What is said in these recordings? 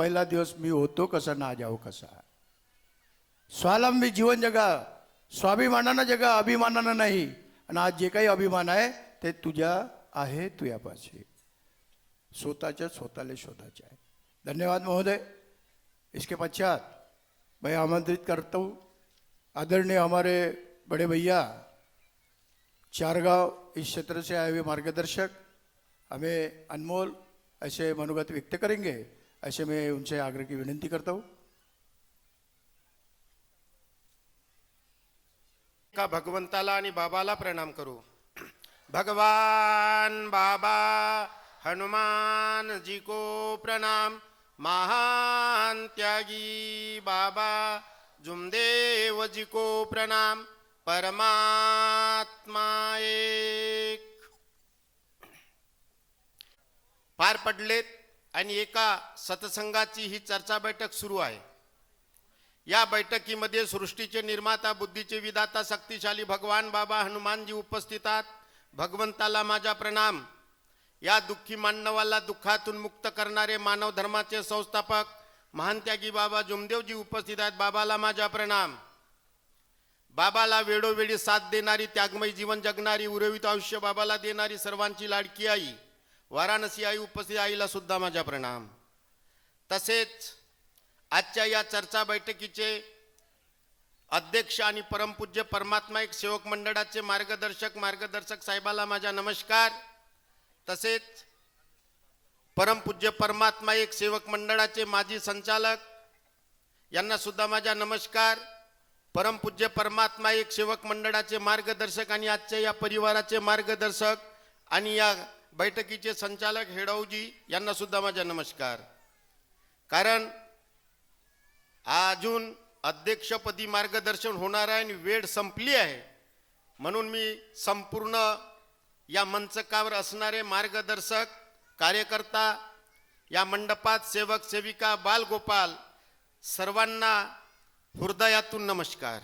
पहिला दिवस मी होतो कसा ना जाऊ कसा. स्वावलंबी जीवन जगा, स्वाभिमानानं जगा, अभिमानानं नाही. आणि आज जे काही अभिमान आहे ते तुझ्या आहे तुझ्यापाशी, स्वतःच्या स्वतःला शोधाचे आहे. धन्यवाद महोदय. इसके पश्चात मैं आमंत्रित करता हूँ आदरणीय हमारे बड़े भैया चारगांव इस क्षेत्र से आए हुए मार्गदर्शक हमें अनमोल ऐसे मनोगत व्यक्त करेंगे. ऐसे मैं उनसे आग्रह की विनंती करता हूँ. का भगवंताला आणि बाबाला प्रणाम करू. भगवान बाबा हनुमान जी को प्रणाम. महान त्यागी बाबा जुमदेव जी को प्रणाम. परमात्मा एक. पार पडलेत आणि एका सत्संगाची ही चर्चा बैठक सुरू आहे. या बैठकीमध्ये सृष्टीचे निर्माता, बुद्धीचे विधाता, शक्तिशाली भगवान बाबा हनुमानजी उपस्थितात. भगवंताला माझा प्रणाम. या दुःखी मानवाला दुःखातून मुक्त करणारे मानव धर्माचे संस्थापक महान त्यागी बाबा जुमदेवजी उपस्थित आहेत. बाबाला माझा प्रणाम. बाबाला वेळोवेळी साथ देणारी, त्यागमय जीवन जगणारी, उर्वरित आयुष्य बाबाला देणारी सर्वांची लाडकी आई वाराणसी आई उपस्थित, आईला सुद्धा माझा प्रणाम. तसेच आजच्या या चर्चा बैठकीचे अध्यक्ष आणि परमपूज्य परमात्मा एक सेवक मंडळाचे मार्गदर्शक साहेबाला माझा नमस्कार. तसेच परमपूज्य परमात्मा एक सेवक मंडळाचे माजी संचालक यांना सुद्धा माझा नमस्कार. परमपूज्य परमात्मा एक सेवक मंडळाचे मार्गदर्शक आणि आजच्या या परिवाराचे मार्गदर्शक आणि या बैठकीचे संचालक हेडाऊजी यांना सुद्धा माझा नमस्कार. कारण अजून अध्यक्षपदी मार्गदर्शन होणार आहे आणि वेळ संपली आहे, म्हणून मी संपूर्ण या मंचकावर असणारे मार्गदर्शक, कार्यकर्ता, या मंडपात सेवक सेविका, बालगोपाल सर्वांना हृदयातून नमस्कार.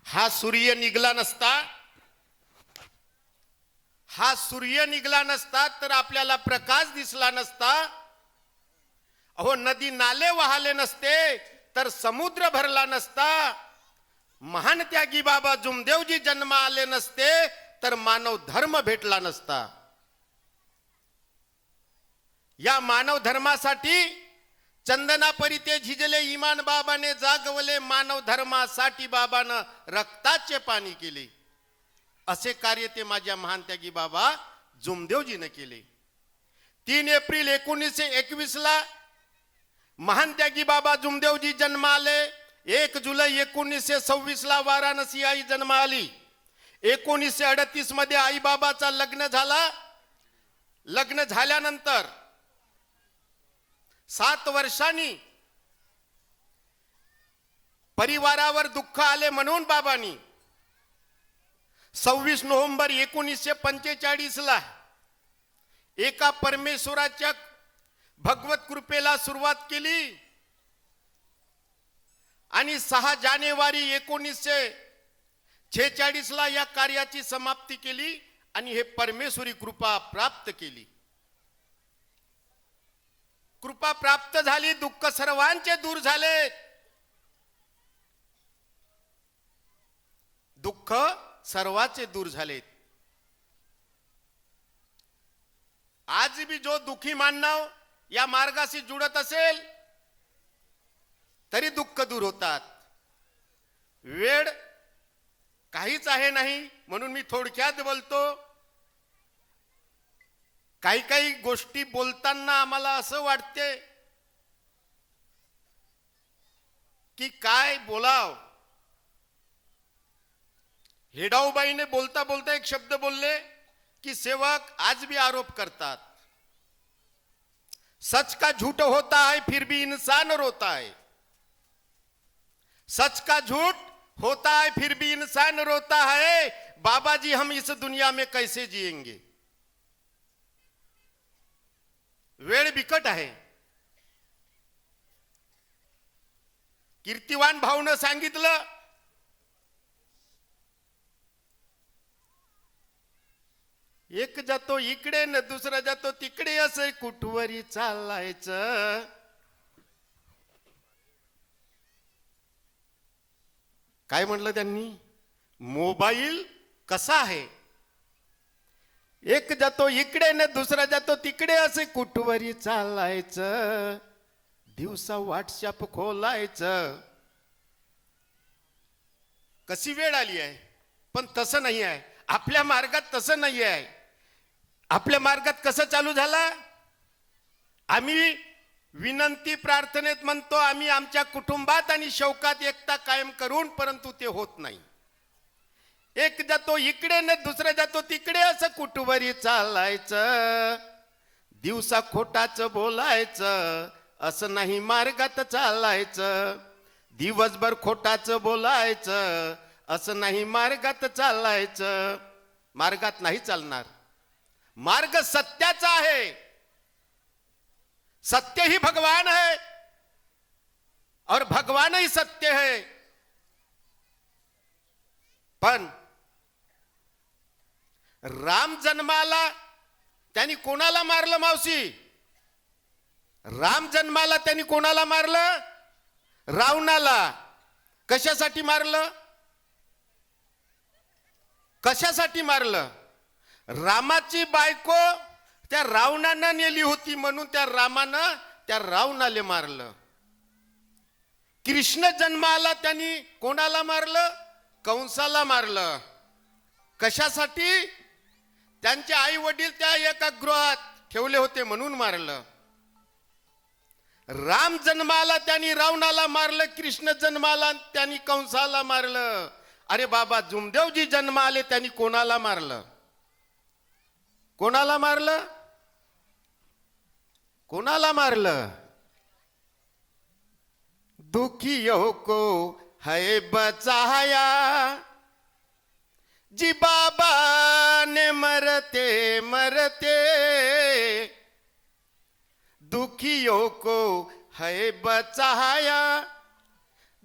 हा सूर्य निघला नसता तर आपल्याला प्रकाश दिसला नसता. अहो, नदी नाले वाहले नसते तर समुद्र भरला नसता. महान त्यागी बाबा जुमदेवजी जन्म आले नसते तर मानव धर्म भेटला नसता. या मानव धर्मासाठी चंदनापरी ते झिजले इमान बाबाने जागवले. मानव धर्मासाठी बाबानं रक्ताचे पाणी केले. असे कार्य ते माझ्या महान त्यागी बाबा जुमदेवजीने केले. 3 एप्रिल 1921 ला महान त्यागी बाबा जुमदेवजी जन्म आले. 1 जुलै 1926 ला वाराणसी आई जन्म आली. 1938 मध्ये आई बाबाचा लग्न झाला. लग्न झाल्यानंतर 7 वर्षांनी परिवारावर दुःख आले, म्हणून बाबांनी 26 नोव्हेंबर 1945 ला एका परमेश्वराच्या भगवत कृपेला सुरुवात केली आणि 6 जानेवारी 1946 ला या कार्याची समाप्ती केली आणि हे परमेश्वरी कृपा प्राप्त केली. कृपा प्राप्त झाली, दुःख सर्वांचे दूर झाले. दुःख सर्वांचे दूर झालेत. आज भी जो दुखी मानव या मार्गाशी जुळत असेल तरी दुःख दूर होतात. वेळ काहीच आहे नाही म्हणून मी थोडक्यात बोलतो. काही गोष्टी बोलताना आम्हाला असं वाटते की काय बोलाव. हेडाऊबाईने बोलता बोलता एक शब्द बोलले की सेवक आज भी आरोप करतात, सच का झूठ होता है फिर भी इंसान रोता है. सच का झूठ होता है फिर भी इंसान रोता है. बाबा जी हम इस दुनिया में कैसे जिएंगे. वेळ बिकट आहे. कीर्तिवान भाऊनं सांगितलं, एक जातो इकडे न दुसरा जातो तिकडे, असं कुठवरी चालायचं. काय म्हणलं त्यांनी? मोबाईल कसा आहे, एक जातो इकडे न दुसरा जातो तिकडे, असे कुठवरी चालायचं. दिवसा व्हॉट्सअप खोलायचं. कशी वेळ आली आहे. पण तसं नाही आहे आपल्या मार्गात, तसं नाही आहे. आपल्या मार्गात कसं चालू झाला? आम्ही विनंती प्रार्थनेत म्हणतो, आम्ही आमच्या कुटुंबात आणि शौकात एकता कायम करून, परंतु ते होत नाही. एक जातो इकडे न दुसरा जातो तिकडे, असं कुठवरी चालायचं. दिवसा खोटाच बोलायचं, असं नाही मार्गात चालायचं. दिवसभर खोटाच बोलायचं, असं नाही मार्गात चालायचं. मार्गात नाही चालणार. मार्ग सत्याचा आहे. सत्य ही भगवान है और भगवान ही सत्य है. पण राम जन्माला त्यांनी कोणाला मारलं मावशी? राम जन्माला त्यांनी कोणाला मारलं? रावणाला. कशासाठी मारलं? कशासाठी मारलं? रामाची बायको त्या रावणानं नेली होती म्हणून त्या रामानं त्या रावणाला मारलं. कृष्ण जन्माला त्यांनी कोणाला मारलं? कंसाला मारलं. कशासाठी? त्यांचे आई वडील त्या एका गृहात ठेवले होते म्हणून मारलं. राम जन्माला त्यांनी रावणाला मारलं, कृष्ण जन्माला त्यांनी कंसाला मारलं. अरे बाबा, जुमदेवजी जन्म आले त्यांनी कोणाला मारलं? कोणाला मारलं? कोणाला मारलं? दुखियों को है बचाया, जी बाबा ने मरते मरते. दुखियों को है बचाया,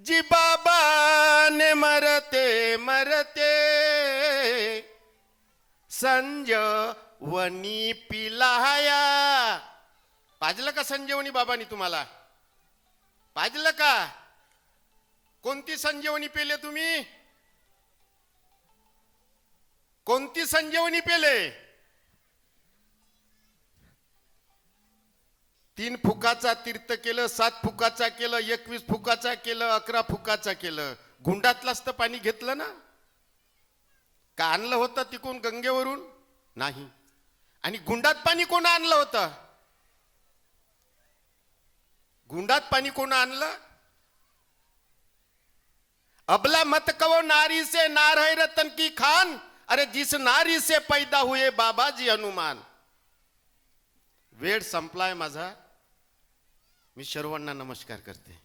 जी बाबा ने मरते मरते. संजीवनी पिलाया. पाजलं का संजीवनी बाबांनी तुम्हाला? पाजलं का? कोणती संजीवनी पेले तुम्ही? कोणती संजीवनी पेले? 3 फुकाचा तीर्थ केलं, 7 फुकाचा केलं, 21 फुकाचा केलं, 11 फुकाचा केलं. गुंडातलाच तर पाणी घेतलं ना? का आणलं होतं तिकून गंगेवरून? नाही. आणि गुंडात पाणी कोण आणलं होतं? गुंडात पाणी कोण आणलं? अबला मत कहो नारी से नार है रतन की खान, अरे जिस नारी से पैदा हुए बाबाजी हनुमान. वेळ संपलाय माझा. मी सर्वांना नमस्कार करते.